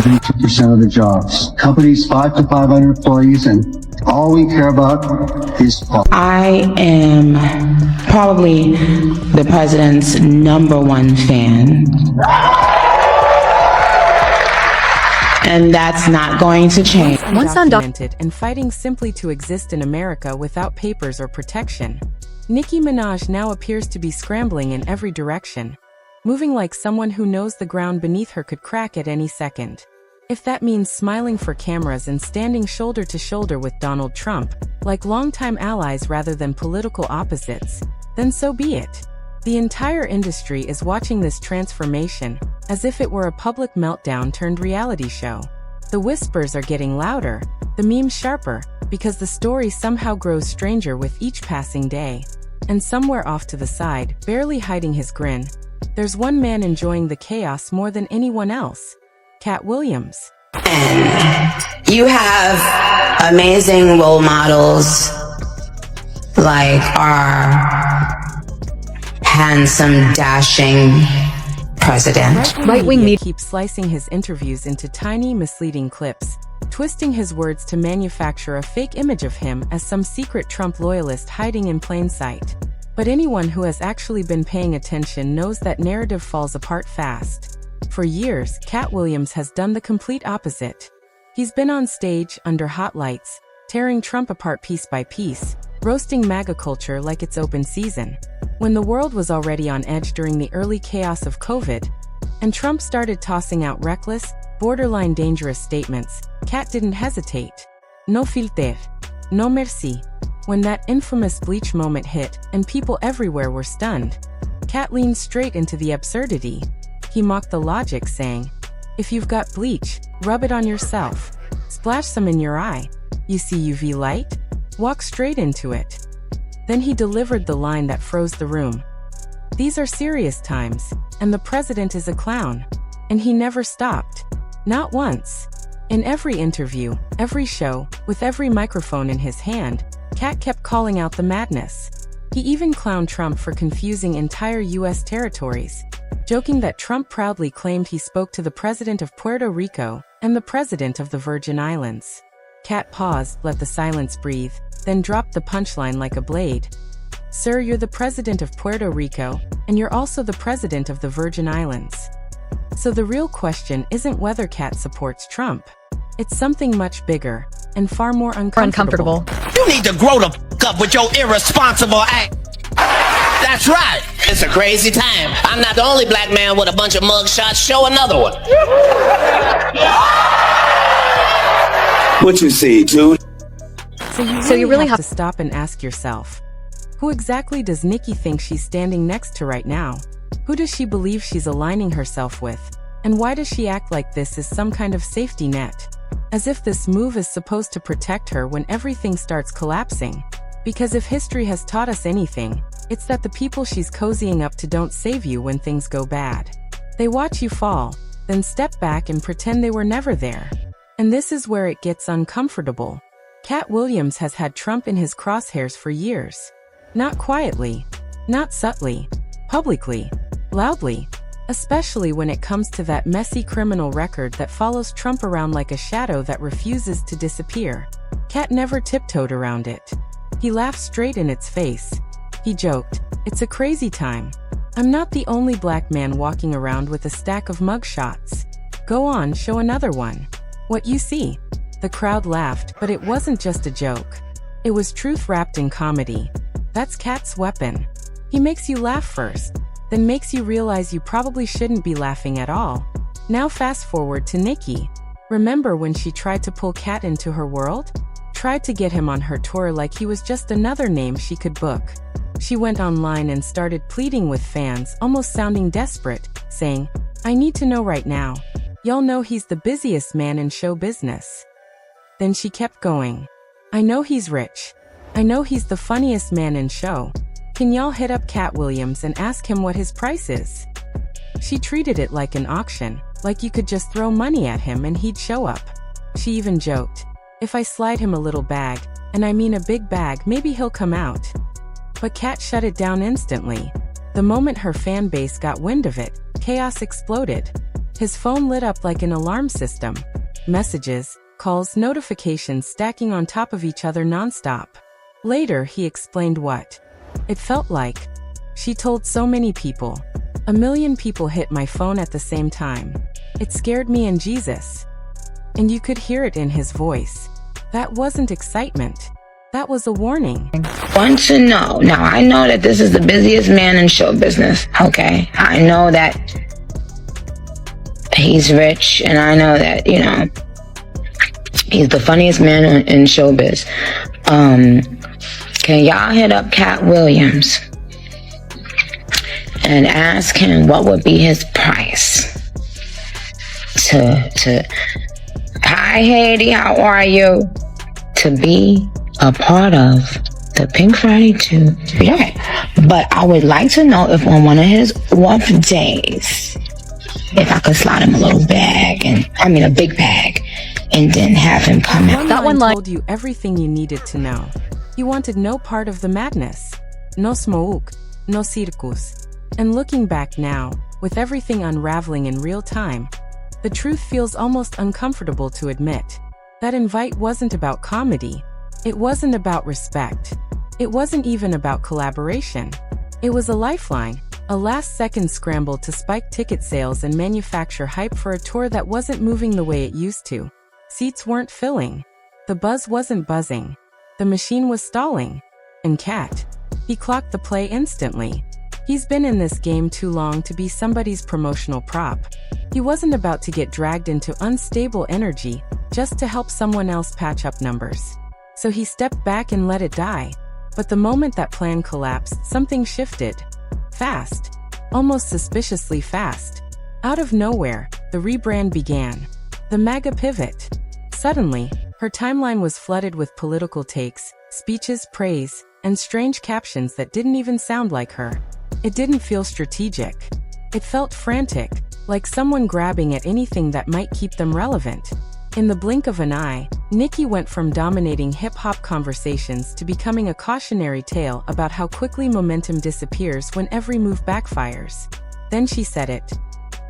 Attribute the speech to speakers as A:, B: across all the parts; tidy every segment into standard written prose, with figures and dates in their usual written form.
A: 72% of the jobs. Companies 5 to 500 employees, and all we care about is profit.
B: I am probably the president's #1 fan. And that's not going to change.
C: Once
D: undocumented and fighting simply to exist in America without papers or protection, Nicki Minaj now appears to be scrambling in every direction, moving like someone who knows the ground beneath her could crack at any second. If that means smiling for cameras and standing shoulder to shoulder with Donald Trump, like longtime allies rather than political opposites, then so be it. The entire industry is watching this transformation as if it were a public meltdown turned reality show. The whispers are getting louder, the memes sharper, because the story somehow grows stranger with each passing day. And somewhere off to the side, barely hiding his grin, there's one man enjoying the chaos more than anyone else: Katt Williams.
B: And you have amazing role models like our handsome, dashing president.
D: Right-wing media keeps slicing his interviews into tiny, misleading clips, twisting his words to manufacture a fake image of him as some secret Trump loyalist hiding in plain sight. But anyone who has actually been paying attention knows that narrative falls apart fast. For years, Katt Williams has done the complete opposite. He's been on stage, under hot lights, tearing Trump apart piece by piece, roasting MAGA culture like it's open season. When the world was already on edge during the early chaos of COVID, and Trump started tossing out reckless, borderline dangerous statements, Katt didn't hesitate. No filter. No merci. When that infamous bleach moment hit, and people everywhere were stunned, Katt leaned straight into the absurdity. He mocked the logic, saying, "If you've got bleach, rub it on yourself. Splash some in your eye. You see UV light? Walk straight into it." Then he delivered the line that froze the room. These are serious times, and the president is a clown. And he never stopped. Not once. In every interview, every show, with every microphone in his hand, Katt kept calling out the madness. He even clowned Trump for confusing entire U.S. territories, joking that Trump proudly claimed he spoke to the president of Puerto Rico and the president of the Virgin Islands. Katt paused, let the silence breathe, then dropped the punchline like a blade. "Sir, you're the president of Puerto Rico, and you're also the president of the Virgin Islands." So the real question isn't whether Katt supports Trump. It's something much bigger, and far more uncomfortable.
E: You need to grow the f*** up with your irresponsible act. That's right. It's a crazy time. I'm not the only black man with a bunch of mugshots. Show another one. What you see, dude?
D: So you really have to stop and ask yourself, who exactly does Nicki think she's standing next to right now? Who does she believe she's aligning herself with? And why does she act like this is some kind of safety net? As if this move is supposed to protect her when everything starts collapsing. Because if history has taught us anything, it's that the people she's cozying up to don't save you when things go bad. They watch you fall, then step back and pretend they were never there. And this is where it gets uncomfortable. Katt Williams has had Trump in his crosshairs for years. Not quietly, not subtly, publicly, loudly, especially when it comes to that messy criminal record that follows Trump around like a shadow that refuses to disappear. Katt never tiptoed around it. He laughed straight in its face. He joked, "It's a crazy time. I'm not the only black man walking around with a stack of mugshots. Go on, show another one. What you see." The crowd laughed, but it wasn't just a joke. It was truth wrapped in comedy. That's Katt's weapon. He makes you laugh first, then makes you realize you probably shouldn't be laughing at all. Now fast forward to Nicki. Remember when she tried to pull Katt into her world? Tried to get him on her tour like he was just another name she could book. She went online and started pleading with fans, almost sounding desperate, saying, "I need to know right now. Y'all know he's the busiest man in show business." Then she kept going. "I know he's rich. I know he's the funniest man in show. Can y'all hit up Katt Williams and ask him what his price is?" She treated it like an auction, like you could just throw money at him and he'd show up. She even joked, "If I slide him a little bag, and I mean a big bag, maybe he'll come out." But Katt shut it down instantly. The moment her fan base got wind of it, chaos exploded. His phone lit up like an alarm system. Messages, calls, notifications stacking on top of each other nonstop. Later, he explained what it felt like. She told so many people. 1 million people hit my phone at the same time. It scared me and Jesus. And you could hear it in his voice. That wasn't excitement. That was a warning.
C: Want to know. Now, I know that this is the busiest man in show business, okay? I know that he's rich, and I know that, you know, he's the funniest man in showbiz. Can y'all hit up Katt Williams and ask him what would be his price to hi Haiti, how are you, to be a part of the Pink Friday 2. Yeah. But I would like to know if on one of his rough days, if I could slide him a little bag, a big bag, and then have him come out.
D: That one line told you everything you needed to know. He wanted no part of the madness. No smoke, no circus. And looking back now, with everything unraveling in real time, the truth feels almost uncomfortable to admit. That invite wasn't about comedy. It wasn't about respect. It wasn't even about collaboration. It was a lifeline, a last-second scramble to spike ticket sales and manufacture hype for a tour that wasn't moving the way it used to. Seats weren't filling. The buzz wasn't buzzing. The machine was stalling. And Katt, he clocked the play instantly. He's been in this game too long to be somebody's promotional prop. He wasn't about to get dragged into unstable energy just to help someone else patch up numbers. So he stepped back and let it die. But the moment that plan collapsed, something shifted. Fast. Almost suspiciously fast. Out of nowhere, the rebrand began. The MAGA pivot. Suddenly, her timeline was flooded with political takes, speeches, praise, and strange captions that didn't even sound like her. It didn't feel strategic. It felt frantic, like someone grabbing at anything that might keep them relevant. In the blink of an eye, Nicki went from dominating hip-hop conversations to becoming a cautionary tale about how quickly momentum disappears when every move backfires. Then she said it.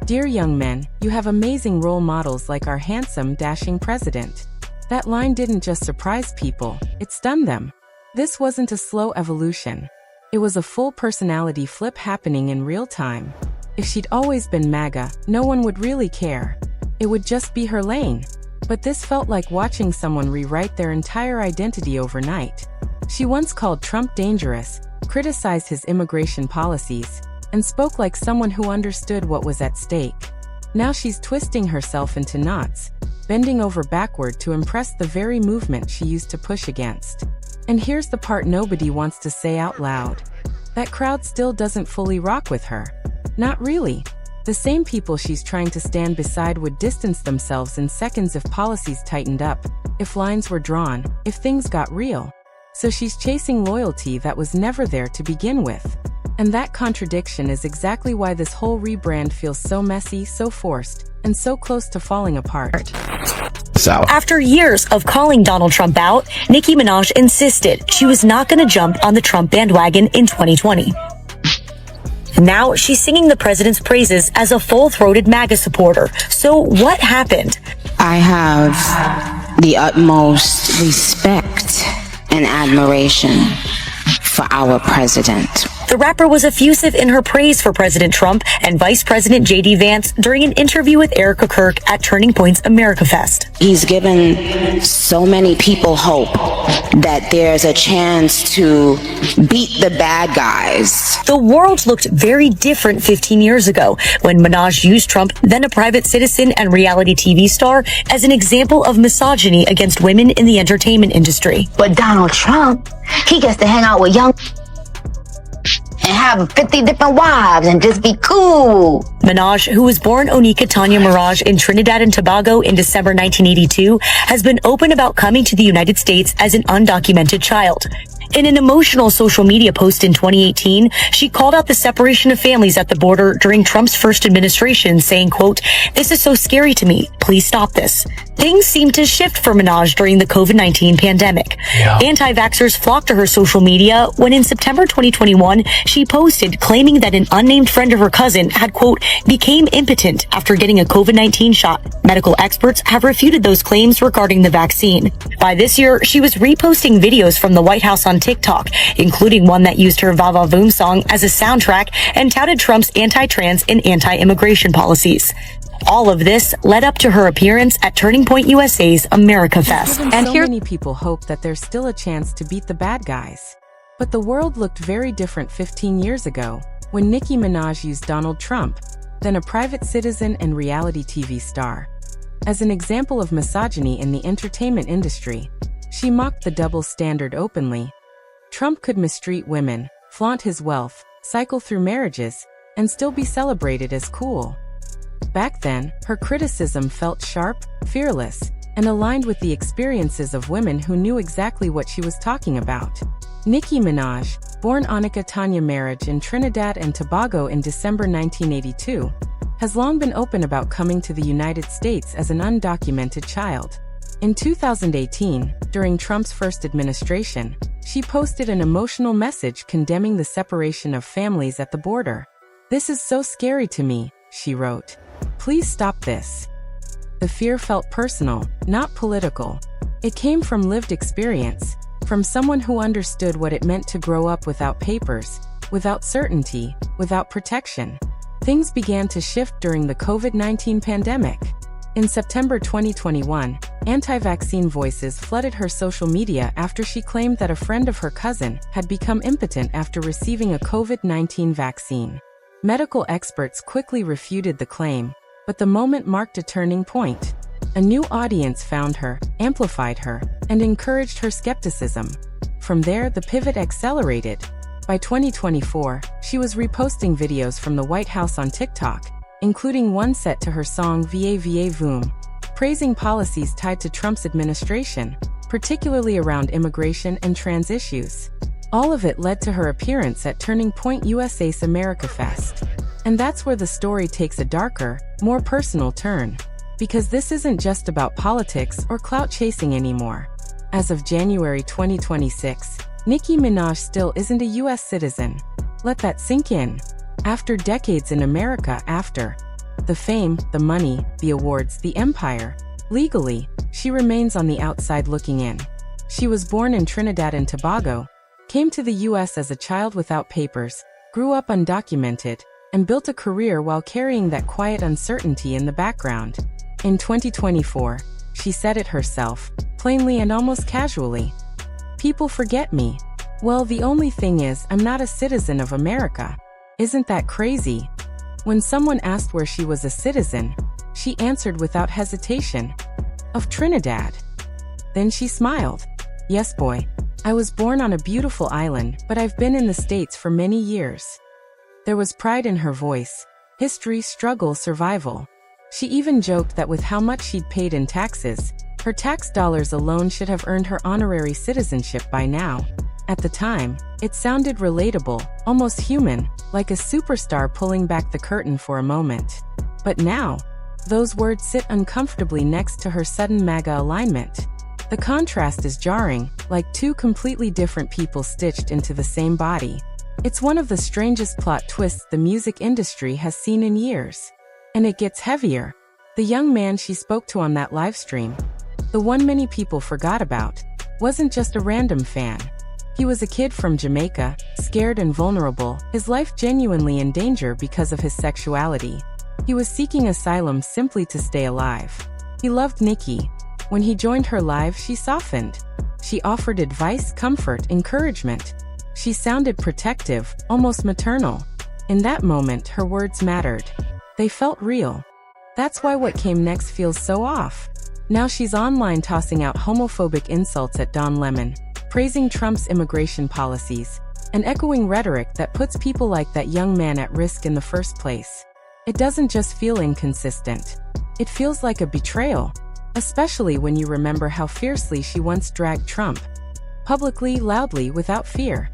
D: "Dear young men, you have amazing role models like our handsome, dashing president." That line didn't just surprise people, it stunned them. This wasn't a slow evolution. It was a full personality flip happening in real time. If she'd always been MAGA, no one would really care. It would just be her lane. But this felt like watching someone rewrite their entire identity overnight. She once called Trump dangerous, criticized his immigration policies, and spoke like someone who understood what was at stake. Now she's twisting herself into knots, bending over backward to impress the very movement she used to push against. And here's the part nobody wants to say out loud. That crowd still doesn't fully rock with her. Not really. The same people she's trying to stand beside would distance themselves in seconds if policies tightened up, if lines were drawn, if things got real. So she's chasing loyalty that was never there to begin with. And that contradiction is exactly why this whole rebrand feels so messy, so forced, and so close to falling apart.
F: After years of calling Donald Trump out, Nicki Minaj insisted she was not going to jump on the Trump bandwagon in 2020. Now she's singing the president's praises as a full-throated MAGA supporter. So what happened?
C: I have the utmost respect and admiration for our president.
F: The rapper was effusive in her praise for President Trump and Vice President J.D. Vance during an interview with Erica Kirk at Turning Point's America Fest.
C: He's given so many people hope that there's a chance to beat the bad guys.
F: The world looked very different 15 years ago when Minaj used Trump, then a private citizen and reality TV star, as an example of misogyny against women in the entertainment industry.
G: But Donald Trump, he gets to hang out with young and have 50 different wives and just be cool.
F: Minaj, who was born Onika Tanya Mirage in Trinidad and Tobago in December 1982, has been open about coming to the United States as an undocumented child. In an emotional social media post in 2018, she called out the separation of families at the border during Trump's first administration, saying, quote, "This is so scary to me. Please stop this." Things seemed to shift for Minaj during the COVID-19 pandemic. Anti-vaxxers flocked to her social media when in September 2021, she posted claiming that an unnamed friend of her cousin had, quote, became impotent after getting a COVID-19 shot. Medical experts have refuted those claims regarding the vaccine. By this year, she was reposting videos from the White House on TikTok, including one that used her Va Va Voom song as a soundtrack and touted Trump's anti-trans and anti-immigration policies. All of this led up to her appearance at Turning Point USA's America Fest.
D: And so many people hope that there's still a chance to beat the bad guys. But the world looked very different 15 years ago when Nicki Minaj used Donald Trump, then a private citizen and reality TV star, as an example of misogyny in the entertainment industry. She mocked the double standard openly. Trump could mistreat women, flaunt his wealth, cycle through marriages, and still be celebrated as cool. Back then, her criticism felt sharp, fearless, and aligned with the experiences of women who knew exactly what she was talking about. Nicki Minaj, born Annika Tanya Marriage in Trinidad and Tobago in December 1982, has long been open about coming to the United States as an undocumented child. In 2018, during Trump's first administration, she posted an emotional message condemning the separation of families at the border. "This is so scary to me," she wrote. "Please stop this." The fear felt personal, not political. It came from lived experience, from someone who understood what it meant to grow up without papers, without certainty, without protection. Things began to shift during the COVID-19 pandemic. In September 2021, anti-vaccine voices flooded her social media after she claimed that a friend of her cousin had become impotent after receiving a COVID-19 vaccine. Medical experts quickly refuted the claim, but the moment marked a turning point. A new audience found her, amplified her, and encouraged her skepticism. From there, the pivot accelerated. By 2024, she was reposting videos from the White House on TikTok, including one set to her song Va Va Voom, praising policies tied to Trump's administration, particularly around immigration and trans issues. All of it led to her appearance at Turning Point USA's America Fest. And that's where the story takes a darker, more personal turn. Because this isn't just about politics or clout chasing anymore. As of January 2026, Nicki Minaj still isn't a US citizen. Let that sink in. After decades in America, after the fame, the money, the awards, the empire, legally, she remains on the outside looking in. She was born in Trinidad and Tobago, came to the US as a child without papers, grew up undocumented, and built a career while carrying that quiet uncertainty in the background. In 2024, she said it herself, plainly and almost casually. "People forget me. Well, the only thing is, I'm not a citizen of America. Isn't that crazy?" When someone asked where she was a citizen, she answered without hesitation, "Of Trinidad." Then she smiled. "Yes, boy. I was born on a beautiful island, but I've been in the States for many years." There was pride in her voice. History, struggle, survival. She even joked that with how much she'd paid in taxes, her tax dollars alone should have earned her honorary citizenship by now. At the time, it sounded relatable, almost human, like a superstar pulling back the curtain for a moment. But now, those words sit uncomfortably next to her sudden MAGA alignment. The contrast is jarring, like two completely different people stitched into the same body. It's one of the strangest plot twists the music industry has seen in years. And it gets heavier. The young man she spoke to on that live stream, the one many people forgot about, wasn't just a random fan. He was a kid from Jamaica, scared and vulnerable, his life genuinely in danger because of his sexuality. He was seeking asylum simply to stay alive. He loved Nicki. When he joined her live, she softened. She offered advice, comfort, encouragement. She sounded protective, almost maternal. In that moment, her words mattered. They felt real. That's why what came next feels so off. Now she's online tossing out homophobic insults at Don Lemon, praising Trump's immigration policies, and echoing rhetoric that puts people like that young man at risk in the first place. It doesn't just feel inconsistent. It feels like a betrayal, especially when you remember how fiercely she once dragged Trump, publicly, loudly, without fear,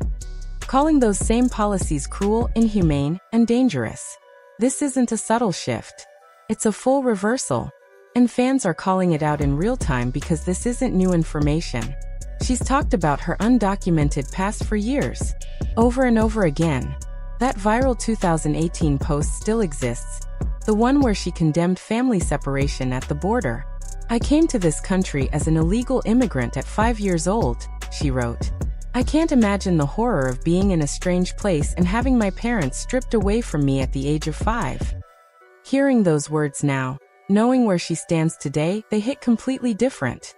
D: calling those same policies cruel, inhumane, and dangerous. This isn't a subtle shift. It's a full reversal. And fans are calling it out in real time because this isn't new information. She's talked about her undocumented past for years, over and over again. That viral 2018 post still exists, the one where she condemned family separation at the border. "I came to this country as an illegal immigrant at 5 years old," she wrote. "I can't imagine the horror of being in a strange place and having my parents stripped away from me at the age of 5. Hearing those words now, knowing where she stands today, they hit completely different.